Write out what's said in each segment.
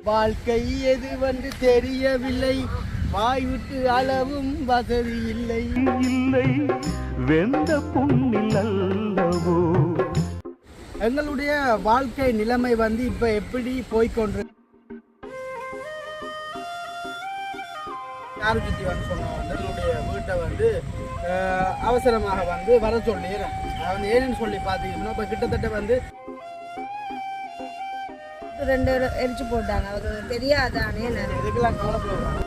வாழ்க்கை எது வந்து தெரியவில்லை, வாய் விட்டு அளவும் வசதி இல்லை. இல்லை வெந்த புண்ணில் அல்லவோ. எங்களுடைய வாழ்க்கை நிலைமை வந்து இப்ப எப்படி போய்கொண்டு யாரு சுத்தி வந்து சொன்னோம் வந்து எங்களுடைய வீட்டை வந்து அவசரமாக வந்து வர சொல்லிடுறேன். அது வந்து ஏன்னு சொல்லி பார்த்தீங்கன்னா இப்போ கிட்டத்தட்ட வந்து 2 எரிச்சு போட்டாங்க. அவருக்கு தெரியாதானே இதுக்கெல்லாம் கவலைப்படுவாங்க.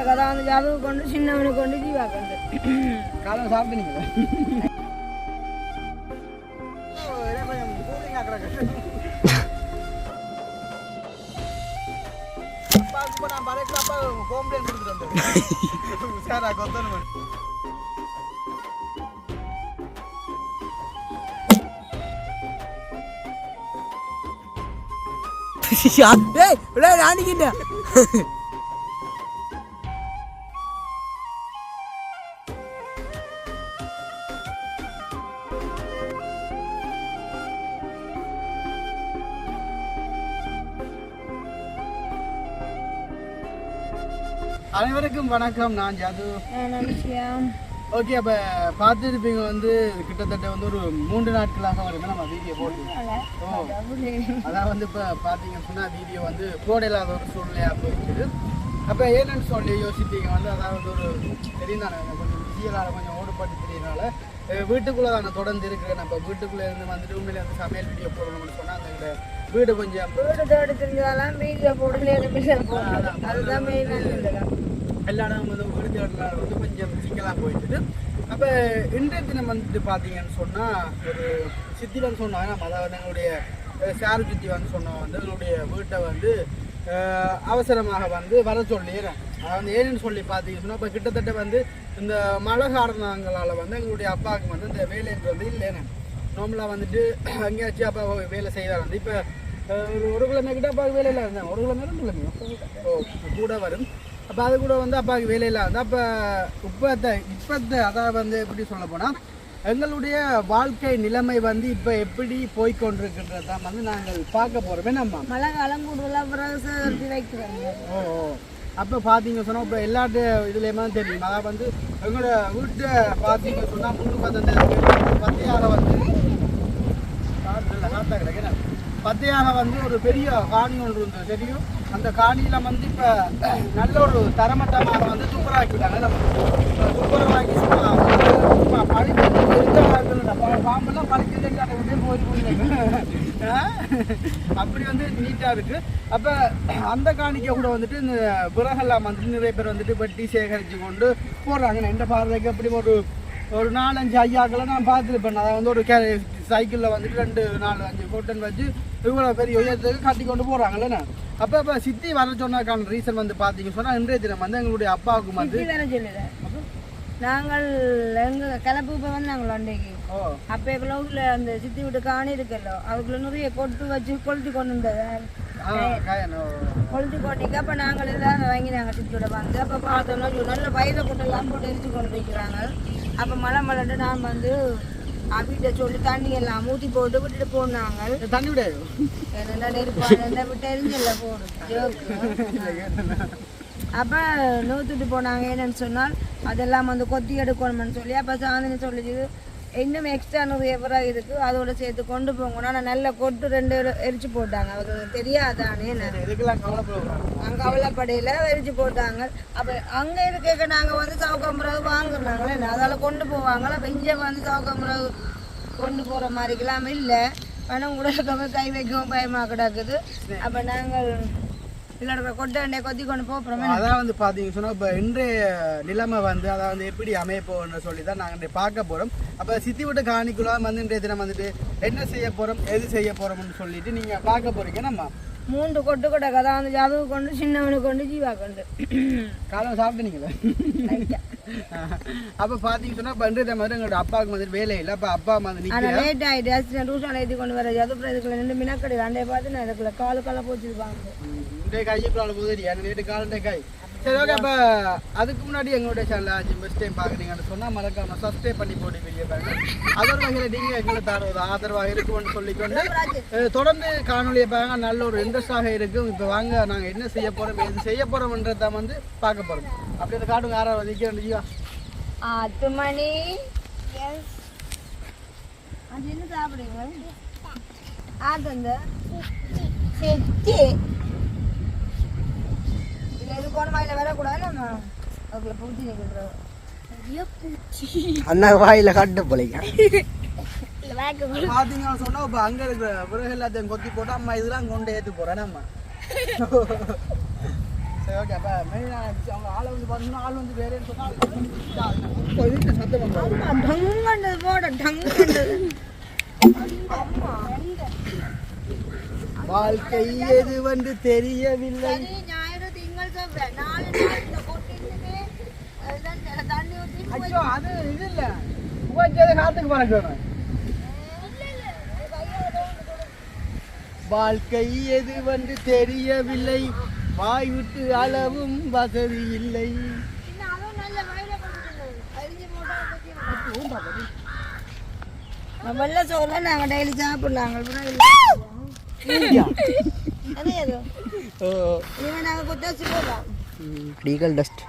கதை வந்து ஜாதகம் கொண்டு சின்னவனுக்கு கொண்டு ஜீவா கொண்டு காலம் சாப்பிட்டீங்களா? நான் பழையப்பா கோம்ப்ளைண்ட் கொடுத்துட்டு வந்தேன். உஷாரா கொத்தணும். அனைவருக்கும் வணக்கம். நான் ஜாது. ஓகே, அப்போ பார்த்துருப்பீங்க வந்து கிட்டத்தட்ட வந்து ஒரு 3 நாட்களாக வருது நம்ம வீடியோ போட்டு. அதான் வந்து இப்போ பார்த்தீங்கன்னு சொன்னால் வீடியோ வந்து போட இல்லாத ஒரு சூழ்நிலையாக போயிடுச்சு. அப்போ ஏன்னு சொல்லி யோசிப்பீங்க வந்து அதாவது ஒரு தெரியுதானே கொஞ்சம் விஜயலால் கொஞ்சம் ஓடுபாட்டு தெரியறதுனால வீட்டுக்குள்ளே தான் தொடர்ந்து இருக்கிறேன். நம்ம வீட்டுக்குள்ளே இருந்து வந்துட்டு உண்மையிலே வந்து சமையல் வீடியோ போடணும்னு சொன்னால் அந்த வீடு கொஞ்சம் தெரிஞ்சதெல்லாம் வீடியோ போடல அதுதான் மெயின். எல்லா இடம் வந்து வீடு தேடுறதுனால வந்து கொஞ்சம் சிக்கலாக போயிட்டு. அப்போ இன்றைய தினம் வந்துட்டு பார்த்தீங்கன்னு சொன்னால் ஒரு சித்திரன்னு சொன்னாங்க. நம்ம அதாவது எங்களுடைய சாரு சித்தி வந்து சொன்னோம் வந்து எங்களுடைய வீட்டை வந்து அவசரமாக வந்து வர சொல்லிடுறேன். அதை வந்து ஏன்னு சொல்லி பார்த்தீங்கன்னு சொன்னால் இப்போ கிட்டத்தட்ட வந்து இந்த மழை காரணங்களால் வந்து எங்களுடைய அப்பாவுக்கு வந்து இந்த வேலைன்றது இல்லைன்னு நார்மலாக வந்துட்டு எங்கேயாச்சும் அப்பா வேலை செய்தார் வந்து இப்போ ஒரு கிழமை கிட்ட அப்பாவுக்கு வேலையில் இருந்தாங்க. ஒரு கிழமை 2 கிழமையும் கூட வரும். அப்போ அது கூட வந்து அப்பாவுக்கு வேலையில் வந்து அப்போ இப்போத்த அதாவது வந்து எப்படி சொல்ல போனால் எங்களுடைய வாழ்க்கை நிலைமை வந்து இப்போ எப்படி போய்கொண்டிருக்கின்றதான் வந்து நாங்கள் பார்க்க போகிறோமே. நம்ம மழை காலம் கூடுதலாக வைக்கிறாங்க. அப்போ பார்த்தீங்க சொன்னால் இப்போ எல்லாட்டு இதுலேயுமே தெரியும். அதாவது வந்து எங்களோட வீட்டை பார்த்தீங்க சொன்னால் முன்னுக்கு வந்து அந்த பத்தையாக வந்து பத்தையாக வந்து ஒரு பெரிய காணி ஒன்று இருந்தது தெரியும். அந்த காணியில் வந்து இப்போ நல்ல ஒரு தரமட்டமாக வந்து துப்புரவாக்கிட்டாங்க. துப்புரவாக்கி பாம்பெல்லாம் பழிச்சு போயிட்டு அப்படி வந்து நீட்டாக இருக்குது. அப்போ அந்த காணிக்க கூட வந்துட்டு இந்த விறகெல்லாம் வந்துட்டு நிறைய பேர் வந்துட்டு வெட்டி சேகரித்து கொண்டு போடுறாங்க. எந்த பார்வைக்கு அப்படி ஒரு 4-5 ஐயாக்களை நான் பார்த்துருப்பேன். அதை வந்து ஒரு சைக்கிளில் வந்துட்டு 2-4-5 கோட்டன் வச்சு இவ்வளோ பெரிய உயரத்துக்கு கட்டி கொண்டு போகிறாங்கல்ல. அப்போ சித்தி வர சொன்னதுக்கான ரீசன் வந்து பார்த்தீங்க சொன்னால் இன்றைய தினம் வந்து எங்களுடைய அப்பாவுக்கு வந்து நாங்கள் எங்கள் கிளப்பு இப்போ வந்தாங்களோ அன்றைக்கு. அப்போ க்ளவுஸில் அந்த சித்தி வீட்டு காணி இருக்கല്ലോ அதுக்குள்ள நிறைய கொட்டு வச்சு கொளுத்தி கொண்டு வந்தது கொளுத்தி கொட்டிக்க. அப்போ நாங்கள் எல்லாம் வாங்கி நாங்கள் சித்தியோட வந்து அப்போ பார்த்தோம்னா நல்ல வயதை கொட்டெல்லாம் போட்டு எரிச்சு கொண்டு வைக்கிறாங்க. அப்போ மழை நான் வந்து வீட்டை சொல்லி தண்ணி எல்லாம் ஊற்றி போட்டு விட்டுட்டு போனாங்க. தண்ணி விடாது என்னென்ன நெருப்பாங்க விட்டு எரிஞ்சல போடும். அப்போ நூற்றுட்டு போனாங்க. என்னன்னு சொன்னால் அதெல்லாம் வந்து கொத்தி எடுக்கணும்னு சொல்லி அப்போ சாந்தினி சொல்லிச்சு இன்னும் எக்ஸ்ட்ரா எவராக இருக்குது அதோட சேர்த்து கொண்டு போங்கன்னா நான் நல்ல கொட்டு 2 எரிச்சு போட்டாங்க. அவருக்கு தெரியாதானே அங்கே கவலைப்படையில் எரிச்சு போட்டாங்க. அப்போ அங்கே இருக்க நாங்கள் வந்து சவுக்கம்புறவு வாங்குறாங்களே அதால் கொண்டு போவாங்களா. அப்போ இங்கே வந்து சவுக்கம்புறவு கொண்டு போகிற மாதிரிக்கெல்லாம் இல்லை. பணம் கூட கை வைக்கவும் பயமாக கிடக்குது. அப்போ நாங்கள் கொத்தி கொண்டு போகிறோம். அதான் வந்து பார்த்தீங்க சொன்னால் இப்போ இன்றைய நிலைமை வந்து அதாவது எப்படி அமையப்போன்னு சொல்லி தான் நாங்கள் பார்க்க போகிறோம். அப்போ சித்தி விட்டு காணிக்குள்ளாம் வந்து இன்றைய தினம் வந்துட்டு என்ன செய்ய போகிறோம் எது செய்ய போகிறோம்னு சொல்லிட்டு நீங்கள் பார்க்க போகிறீங்க. நம்ம 3 கொட்டு கொட்ட கதை வந்து ஜாதகம் கொண்டு சின்னவனுக்கு கொண்டு ஜீவா கொண்டு காலம் சாப்பிட்டீங்களா? அப்போ பார்த்தீங்க சொன்னால் இப்போ இன்றைய மாதிரி எங்களோட அப்பாவுக்கு வந்து வேலை இல்லை. அப்போ அப்பா வந்து ஆனால் லேட் ஆகிட்டு டூஷன் ஏற்றி கொண்டு வர அதுக்கப்புறம் இதுக்குள்ள 2 மினக்கடி அண்டையை பார்த்து நான் இதுக்குள்ள காலு போச்சுருப்பாங்க. கையை போகுது நேற்று காலண்டே காய் சரி ஓகே. அப்போ அதுக்கு முன்னாடி எங்களுடைய சேனல் ஃபஸ்ட் டைம் பார்க்குறீங்கன்னு சொன்னால் மறக்காம சப்ஸ்கிரைப் பண்ணி போட்டு வீடியோ பாருங்கள். அதர் வகையில் நீங்கள் எங்களை தர ஒரு ஆதரவாக இருக்கும்னு சொல்லிக்கொண்டு தொடர்ந்து காணொலியை பாருங்க. நல்ல ஒரு இன்ட்ரெஸ்டாக இருக்கும். இப்போ வாங்க நாங்கள் என்ன செய்ய போகிறோம் எது செய்ய போகிறோம்ன்றத வந்து பார்க்க போகிறோம். அப்படி அந்த காட்டுங்க யாராவது நிற்கிறேன் ஜீவா. 8 மணி. அது என்ன சாப்பிடுங்க? ஆட்டங்க செட்டி இல்லை இது போன வாயில வரக்கூடாது. நம்ம அதுக்குள்ள பூச்சி நிற்கிறோம். அண்ணா வாயில காட்டு போலீங்க பார்த்தீங்கன்னா சொன்னால் இப்போ அங்கே இருக்கிற பிறகு எல்லாத்தையும் கொத்தி போட்டு அம்மா இதெல்லாம் கொண்டு ஏற்று போகிறேன் நம்ம. சரி ஓகே. அப்போ மெயினாக அவங்க ஆளை வந்து பார்த்தீங்கன்னா ஆள் வந்து வேறேன்னு சொன்னால் வீட்டில் சத்தம் பண்ணுறாங்க. டங்குண்டது போட டங்குண்டது. வாழ்க்கை எது வந்து தெரியவில்லை. ஞாயிறு திங்கள் சொல்றேன் 4 நாள் இந்த கொட்டிட்டு தண்ணி ஊற்றி ஐயோ அது இது இல்லை உபச்சதை காத்துக்கு பறக்கணும். வாழ்க்கை எது வந்து தெரியவில்லை, வாய் விட்டு அளவும் வசதி இல்லை. வெள்ள சோறுல நாங்கள் டெய்லி சாப்பிடலாங்க. நாங்கள் கொத்தாச்சு போகலாம். லீகல் டஸ்ட்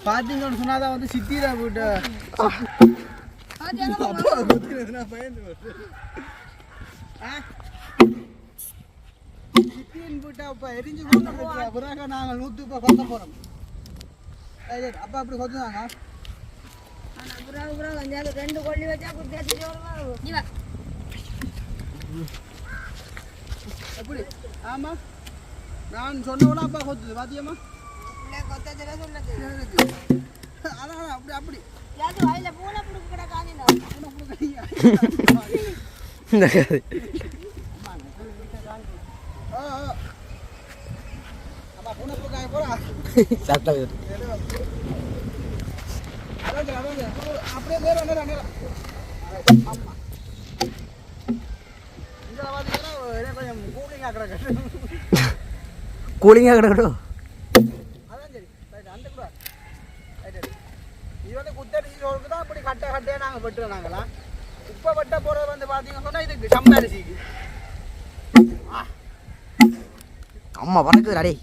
பார்த்தீங்கன்னு சொன்னாதான் வந்து சித்திரா போட்டு சித்தின்னு போட்டா அப்போ எரிஞ்சு கொண்டு பிறகு நாங்கள் 100 ரூபாய் கொத்த போகிறோம். அப்போ அப்படி கொத்துவாங்க. அப்புறம் 2 கொள்ளி வச்சா கொத்தாச்சு சோறு. எப்படி? ஆமாம் நான் சொன்னோன்னா அப்பா கொத்துது பாத்தியம்மா. கொத்தாச்சுல சொல்லுது. அதான் அப்படி அப்படி வாயில பூனை புடுக்கு கிட காஞ்சினா இந்த கதை ஆமா பூனை புடுக்காய போறா சத்தம் அப்படியே நேரம் நேரம் நேரம். ஆமா இந்த பார்த்தீங்கன்னா கொஞ்சம் கூலிங்காக கிடக்கு. கூலிங்காக கிடக்கட்டும். அதான் சரி ரைட். அந்த கூட ரைட். இது வந்து குத்தரிசி சோறுக்கு தான் இப்படி கட்டை கட்டையாக நாங்கள் வெட்டுறோம். நாங்களாம் உப்பை வெட்ட போகிறது வந்து பார்த்தீங்கன்னு சொன்னால் இதுக்கு சம்பரிசிக்கு அம்மா பறக்குது அடே.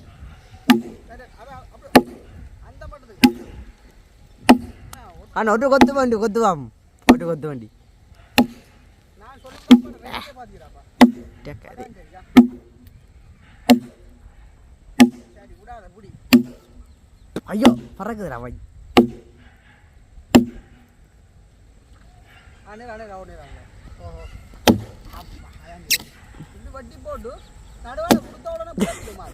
அந்த மட்டும் அண்ணா ஒட்டு கொத்து வண்டி கொத்துவாம் ஒட்டு கொத்து வண்டி நான் சொல்லி பார்த்தீங்களாப்பா. சரி விடாத புடி. ஐயோ பறக்குதுடா வை. அண்ணே ஓஹோ இது வட்டி போட்டு நடுவாக கொடுத்த உடனே போட்டுமா.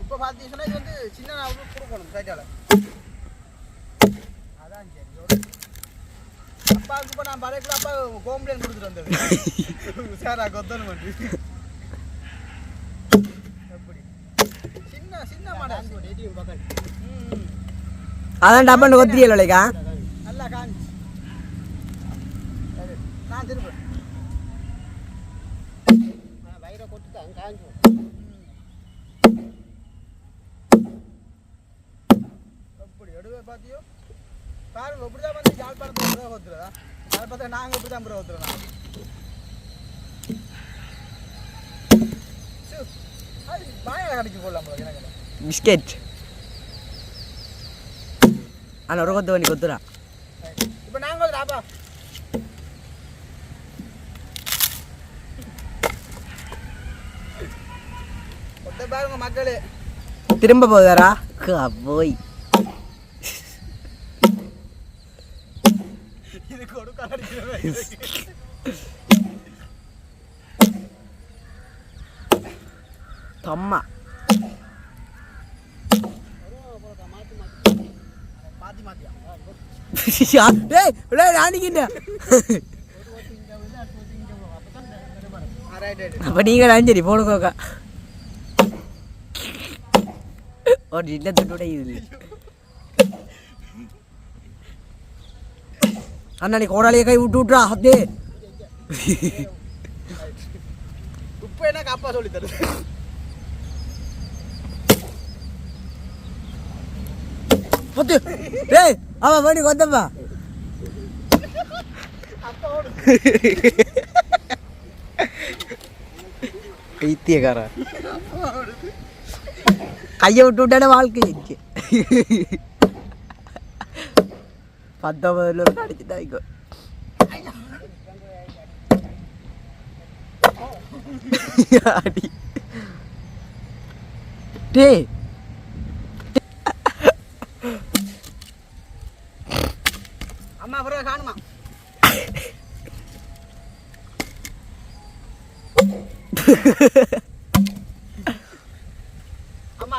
இப்போ பார்த்தீங்கன்னா இது வந்து சின்ன நாளுக்கு கொடுக்கணும் சைட்டால். அதான் சரி. அப்பாவுக்கு இப்போ நான் பழைய அப்பா கோம்ப்ளைன் கொடுத்துட்டு வந்தது சாரா கொத்தணும் பண்ணி. எப்படி சின்ன சின்ன மாடை அதான் டப்பாண்டு கொத்திரியலக்கா நல்லா காஞ்சி. நான் திரும்ப வயிறை கொத்துட்டான் காஞ்சி. எப்படி எடுவே பார்த்தியோ பாருங்க. இப்படிதான் வந்து யாழ்ப்பாணத்தை பிறகு கொத்துறதா. யாழ்ப்பாணத்தை நாங்கள் இப்படி தான் பிறகு கொத்துறோம். பாயால கடைக்கு போடலாம் போல எனக்கு. பிஸ்கெட் அண்ணா ஒரு கொத்து வண்டி கொத்துறா. இப்போ நாங்கள் வந்து ராப்பா கொத்த பாருங்க மக்களே. திரும்ப போதாரா போய் இது கொடுக்க தம்மா மாற்றி மாற்றியா அப்ப நீங்க சரி போடுக்கோக்கா ஒரு இல்லத்தோட இது அண்ணா நீ கோடாலியை கை விட்டு விட்டுறா அப்படியே உப்பு என்ன அப்பா சொல்லி தருது. பொத்து டேய் அவ பண்ணி கொத்தப்பா பைத்தியக்கார கையை விட்டு விட்டாட வாழ்க்கை இருக்கு 19 அடிச்சுட்டாய்க்கோ அடி டேய் அம்மா பிறகு காணுமா அம்மா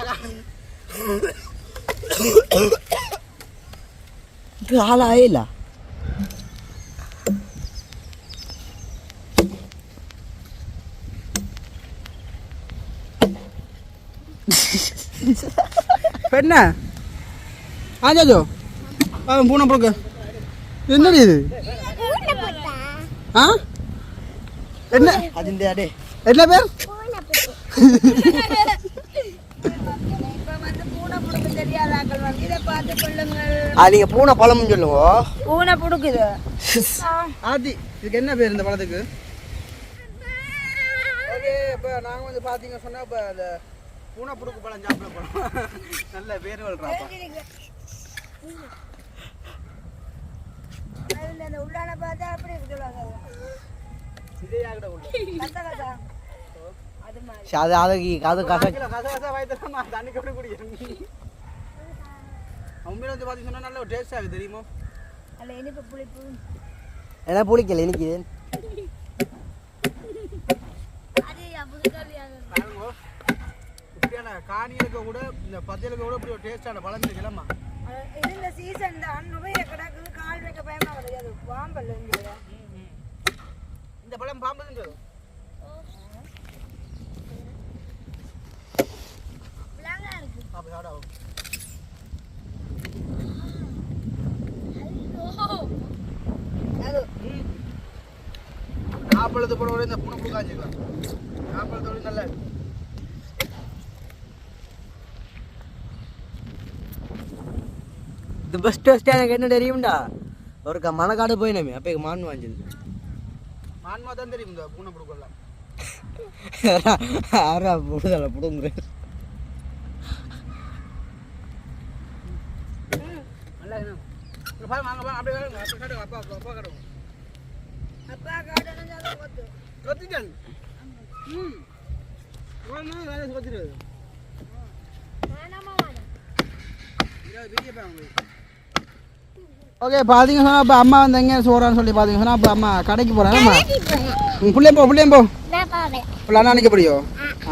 இது ஆளாயே இல்லை என்ன ஆஜாஜோ பூனை போக்கு என்னடி இது ஆ என்ன அதுண்டே அடே என்ன பேர் நீங்க பூனை பழம்னு சொல்லுங்க பூனை புடுக்குது ஆதி இதுக்கு என்ன பேர் இந்த பழத்துக்கு ஓகே இப்போ நாங்கள் வந்து பார்த்தீங்க சொன்னால் இப்போ அந்த பூனை புடுக்கு பழம் சாப்பிட போகிறோம் நல்ல பேர் வளர்றாப்பா உள்ளான பார்த்தா அப்படி சொல்லுவாங்க இதே ஆகிட உள்ள அது மாதிரி அது கச கசகசா வயதுமா தண்ணி கப்படி குடிக்கிறேன் உண்மையில வந்து பார்த்தீங்கன்னா நல்ல ஒரு டேஸ்ட் ஆகுது தெரியுமோ அதில் இனிப்பு புளிப்பு என்ன பிடிக்கல எனக்கு பாருங்க இப்படியான காணிகளுக்கு கூட இந்த பத்தியலுக்கு கூட இப்படி ஒரு டேஸ்டான பழம் இருக்குல்லம்மா இது இந்த சீசன் தான் நிறைய கிடக்குது கால் வைக்க பயமா கிடையாது பாம்பல் இந்த பழம் பாம்புன்றது அப்போ சாப்பிடாவும் ஆப்பளத்து போட இந்த பூனை பூ காய்ச்சிக்கலாம் ஆப்பளத்தோட நல்ல இது பெஸ்ட் டேஸ்ட் எனக்கு என்ன தெரியும்டா ஒரு மணக்காடு போயினமே அப்போ மான் வாங்கிது மான்மா தான் தெரியும் இந்த பூனை புடுக்கலாம் ஆறா புடுதல புடுங்குறேன் நல்லா என்ன பாருங்க வாங்க வாங்க அப்படியே வாங்க அப்பா காட்டுங்க அப்பா அப்பா காட்டுங்க அப்பா காட்டணும் கொத்து கொத்திட்டேன் ஒன்று வேலை கொத்திடுது ஓகே பார்த்தீங்க சொன்னால் இப்போ அம்மா வந்து எங்கே சோறான்னு சொல்லி பார்த்தீங்க சொன்னால் இப்போ அம்மா கடைக்கு போகிறேன் அம்மா பிள்ளையும் போ பிள்ளைனா நிற்க முடியும் ஆ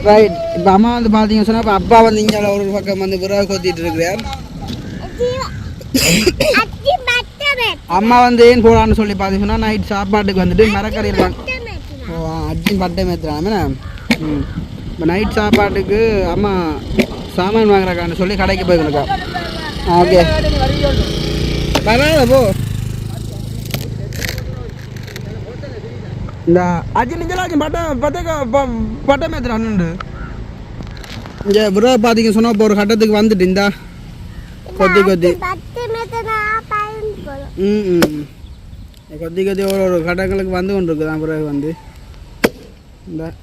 ரைட் இப்போ அம்மா வந்து பார்த்தீங்க சொன்னால் இப்போ அப்பா வந்து இங்கே ஒரு பக்கம் வந்து விறகு கொத்திட்டு இருக்கிறார் அம்மா வந்து ஏன் போகலான்னு சொல்லி பார்த்தீங்கன்னா நைட் சாப்பாட்டுக்கு வந்துட்டு மரக்கறியில் அஜின் பட்டை மேத்துறாங்க இப்போ நைட் சாப்பாட்டுக்கு அம்மா சாமான் வாங்குறாக்கான்னு சொல்லி கடைக்கு போய்க்கணுக்கா ஓகே பரவாயில்ல போ இந்த அஜின் இஞ்சலாச்சும் பட்டை மேத்துறான்னு இங்கே ப்ரோ பார்த்தீங்க சொன்னால் இப்போ ஒரு கட்டத்துக்கு வந்துட்டு இந்தா கொத்தி கொத்தி கொத்தி கொத்தி ஒரு கட்டங்களுக்கு வந்து கொண்டு இருக்குதான் பிறகு வந்து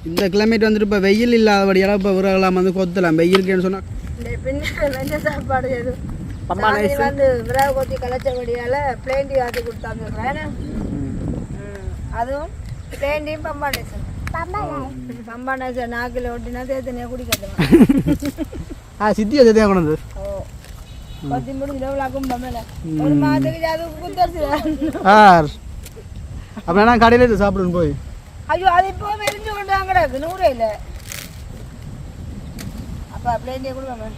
இந்த கிளைமேட் வந்துட்டு இப்போ வெயில் இல்லாதபடியால் இப்போ விறகுலாம் வந்து கொத்தலாம் வெயிலுக்குன்னு சொன்னால் சாப்பாடு வந்து விறகு கொத்தி கலைச்சபடியால் பிளேண்டி ஆற்றி கொடுத்தாங்க அதுவும் பிளேண்டியும் பம்பாண்டேசன் பம்பாண்டேசன் நாக்கில் ஒட்டினா தேத்தனையாக குடிக்கிறதுலாம் சித்தியை தேவையா கொண்டு பத்தி முடிஞ்சு எவ்வளோ மேல ஒரு மாதத்துக்கு அது குத்தரிசி அப்படின்னா கடையில் இது சாப்பிடுன்னு போய் ஐயோ அது இப்போ மெரிஞ்சு கொண்டு வாங்கடாது 100 இல்லை அப்போ அப்படியே கொடுக்காம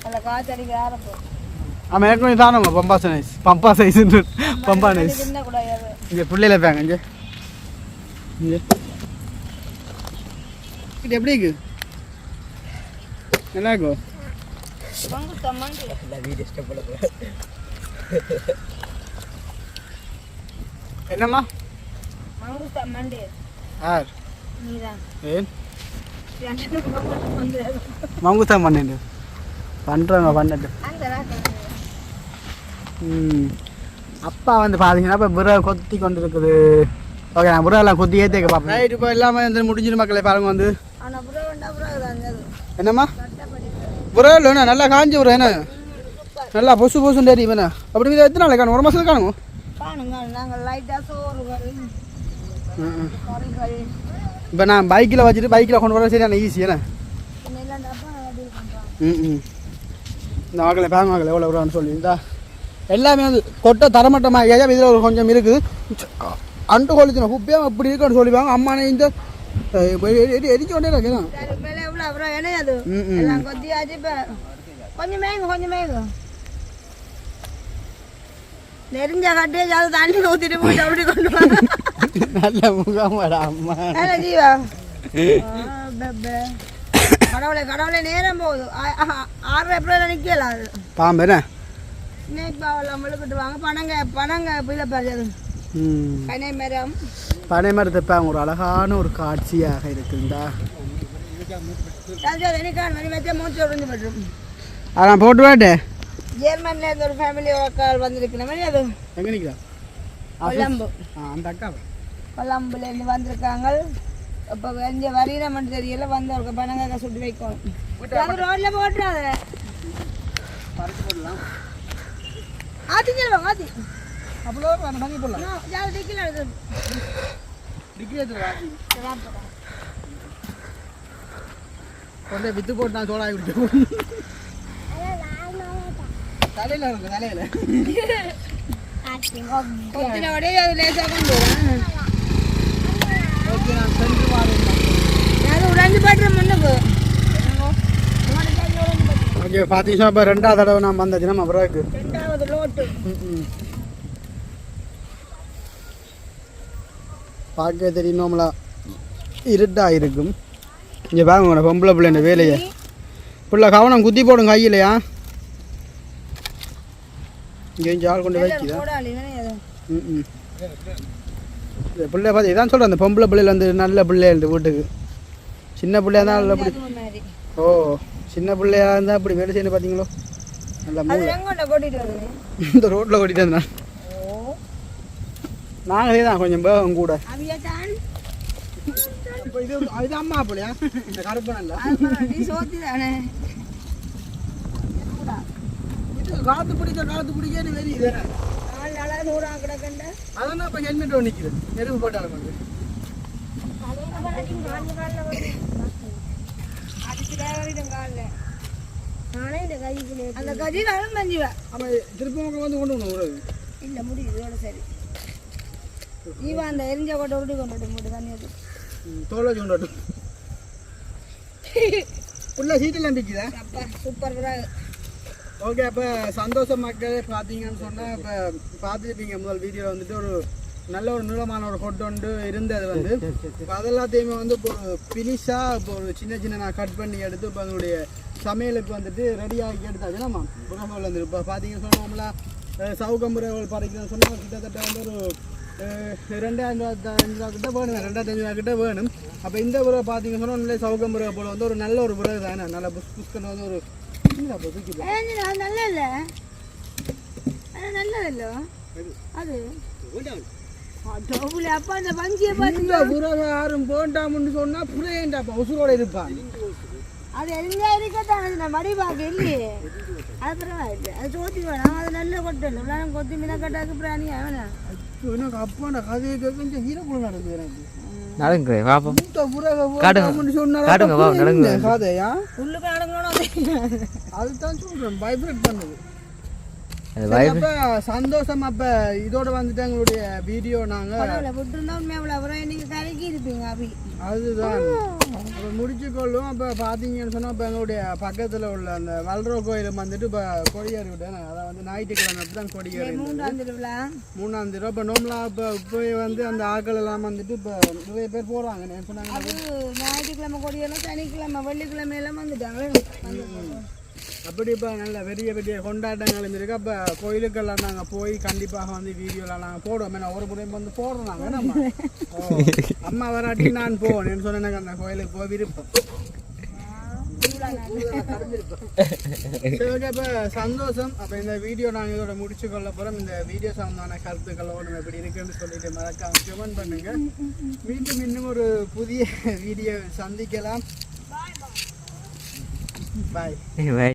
அதில் காய்ச்சடிக்க ஆரம்பம் ஆமாம் ஏற்கனவே தானம்மா பம்பா சைஸ் பம்பா நைஸ் தின்னக்கூடாது இங்கே பிள்ளையில இருப்பாங்க இங்கே இது எப்படி இருக்கு நல்லா இருக்கும் என்னம்மா ஏன் மங்குத்தா மண்ணு பண்ணுறவங்க பண்ணட்டு. அப்பா வந்து பார்த்தீங்கன்னா இப்போ புறா கொத்தி கொண்டு இருக்குது. ஓகே, நான் புறாலாம் கொத்தி ஏற்றிக்க பார்ப்பேன். ரைட், இப்போ எல்லாமே வந்து முடிஞ்சிடும் மக்களே. பாருங்க வந்து என்னம்மா புறா இல்லைண்ணா, நல்லா காஞ்சி புறா என்ன நல்லா பொசு பொசுன்னு தெரியும் என்ன. அப்படி இதை எத்தனை நாளைக்கு காணும்? ஒரு மாதத்துக்கு காணுங்க. இப்போ நான் பைக்கில் வச்சுட்டு பைக்கில் கொண்டு வர சரியான ஈஸி என்ன. இந்த மக்களை பேங்க மக்களை எவ்வளோ வருவான்னு சொல்லி இந்த எல்லாமே வந்து கொட்டை தரமட்டமாக ஏன் இதில் ஒரு கொஞ்சம் இருக்குது. அண்டு கொளுத்தின குப்பையாக அப்படி இருக்குன்னு சொல்லிப்பாங்க. அம்மானே இந்த எரிஞ்சு கொண்டே இருக்கேன். நெறிஞ்ச கட்டே தண்ணி ஊற்றிட்டு போயிட்டு அப்படி கொண்டு வாங்க. நல்ல முகமாடா அம்மா. ஜீவா கடவுளை கடவுளை நேரம் போகுது. 6 ஏப்ரல் நிற்கலாம். அது பாம்பேண்ணே ஸ்னேக் பாவெல்லாம் விழுக்கிட்டு வாங்க. பனங்க இதை பாரு, பனை மரம். பனை மரத்தை ஒரு அழகான ஒரு காட்சியாக இருக்குண்டா. மூச்சு உறிஞ்சு போட்டுரும். அதான் போட்டு வாட்டே. ஜெர்மன்ல இருந்து ஒரு ஃபேமிலி வந்திருக்கணும். அது எங்கே நிற்கிறா? கொழம்பு. அந்த அக்கா கொழம்புல இருந்து வந்திருக்காங்க. இப்போ கொஞ்சம் வரியிடமென்று தெரியல. வந்து ஒரு பனங்காய் சுட்டு வைக்கணும். ரோட்ல போட்டுறாத. ஆத்தி சொல்லுவாங்க. ஆத்தி அவ்வளோ தண்ணி போடலாம். டிக்கில டிக்கிரி கொண்டே வித்து போட்டு நான் சோடாகி விட்டு தலையில் இருக்கு. தலையில் அது லேசாக கொண்டு வரேன். ஓகே, நான் சென்று மாறேன். உடஞ்சு பாட்டு முன்னுக்கு. ஓகே, பார்த்தீங்கன்னா இப்போ 2வது தடவை நான் வந்ததுன்னா அப்புறம் 2வது லோட்டு. பார்க்க தெரியும் நம்மளா இருட்டாக இருக்கும். இங்கே பாருங்க பொம்பளை பிள்ளைங்க வேலையை பிள்ளை கவனம் குத்தி போடுங்க கையிலையா. இங்கே ஆள் கொண்டு வைக்குதா? பிள்ளை பார்த்து இதான் சொல்கிறேன். அந்த பொம்பளை பிள்ளைகள் வந்து நல்ல பிள்ளையா இருந்து வீட்டுக்கு. சின்ன பிள்ளையா தான் நல்லா அப்படி. ஓ, சின்ன பிள்ளையா இருந்தால் அப்படி வேலை செய்யணும் பார்த்தீங்களோ. நல்லா இந்த ரோட்டில் ஓட்டிட்டு இருந்தேன். நாங்களே தான் கொஞ்சம் பேகம் கூட. இது அம்மா பிள்ளையா இந்த கருப்பனல்ல காத்து பிடிக்க வெளியே அதான் இப்போ ஹெல்மெட் ஒன்று நிற்குது. நெருப்பு போட்டாலும் வந்து அந்த கதி வேணும் மஞ்சுவா. ஆமாம், திருப்பி மக்கள் வந்து கொண்டு வரணும். இல்லை முடியுது. சரி, ஈவா அந்த எரிஞ்ச கொட்டை உருட்டி கொண்டு மட்டும் தண்ணி அது தோலை வச்சு கொண்டாட்டும். உள்ள சீட்டெல்லாம் பிக்குதா? அப்பா சூப்பர். ஓகே, அப்போ சந்தோஷம் மக்களே பார்த்தீங்கன்னு சொன்னால் இப்போ பார்த்துருப்பீங்க முதல் வீடியோவில் வந்துட்டு ஒரு நல்ல ஒரு நீளமான ஒரு கொட்டு ஒன்று இருந்தது வந்து. இப்போ அதெல்லாத்தையுமே வந்து இப்போ ஒரு ஃபினிஷாக இப்போ ஒரு சின்ன நான் கட் பண்ணி எடுத்து இப்போ அதனுடைய சமையலுக்கு வந்துட்டு ரெடியாகி எடுத்தாச்சு. நம்ம புறமல் வந்து இப்போ பார்த்தீங்கன்னு சொன்னோம்னா சவுகம்புரங்கள் பறிக்கணும்னு சொன்னால் கிட்டத்தட்ட வந்து ஒரு 2,500 கிட்ட வேணும். 2,500 கிட்ட வேணும். அப்போ இந்த புறவை பார்த்தீங்கன்னு சொன்னால் நல்ல சவுகம்புரை போல் வந்து ஒரு நல்ல ஒரு புறவை தானே. நல்லா புஷ்கன்னு வந்து ஒரு நல்ல இல்லை நல்லதில்ல அது. அப்பா அந்த பஞ்சியை பார்த்து புறவை யாரும் போண்டாமுன்னு சொன்னால் புறையேண்டாப்பா உசுரோட இருப்பான். அது எல்லாம் இருக்கத்தான் மடி பார்க்க இல்லையே. அது பரவாயில்லை. அது சோத்தி வேணாம். அது நல்ல கொட்டை இல்லை. கொத்தி மீனா கட்டாக்கு பிராணியா வேணாம். எனக்கு அப்பாண்ட கதையை கேட்க ஹீரோக்குள்ள நடக்குது. எனக்கு நடங்க பாப்போம். கதையா உள்ளுக்கு நடக்கணும். அதுதான் சொல்றேன், வைப்ரேட் பண்ணுது. சந்தோஷம். அப்ப இதோட வந்துட்டு எங்களுடைய வீடியோ நாங்க அதுதான் முடிச்சுக்கொள்ளும். அப்ப பாத்தீங்கன்னு சொன்னா இப்ப எங்களுடைய பக்கத்துல உள்ள அந்த வல்ரோ கோயிலும் வந்துட்டு இப்ப கொடியேறி விட்டேன். அதை வந்து ஞாயிற்றுக்கிழமை தான் கொடியேறி 3ஆம் தேதி. இப்ப நோம்பலா இப்ப வந்து அந்த ஆக்கள் எல்லாம் வந்துட்டு இப்ப நிறைய பேர் போறாங்க. சொன்னாங்க ஞாயிற்றுக்கிழமை கொடியெல்லாம் சனிக்கிழமை வெள்ளிக்கிழமை எல்லாம் வந்துட்டாங்க. அப்படி இப்போ நல்ல பெரிய பெரிய கொண்டாட்டங்கள் இருக்கு. அப்போ கோயிலுக்கெல்லாம் நாங்கள் போய் கண்டிப்பாக வந்து வீடியோலாம் நாங்கள் போடுவோம். ஏன்னா ஒரு முறை வந்து போடுறோம் நாங்கள். நம்ம அம்மா வராட்டி நான் போவேன் சொன்னேன். அந்த கோயிலுக்கு போய் விருப்பம் சரி ஓகே இப்போ சந்தோஷம். அப்போ இந்த வீடியோ நாங்கள் இதோட முடிச்சு கொள்ள போகிறோம். இந்த வீடியோ சம்பந்தமான கருத்துக்களோடு எப்படி இருக்குன்னு சொல்லிட்டு மறக்காம கமெண்ட் பண்ணுங்க. மீண்டும் இன்னும் ஒரு புதிய வீடியோ சந்திக்கலாம். பாய்.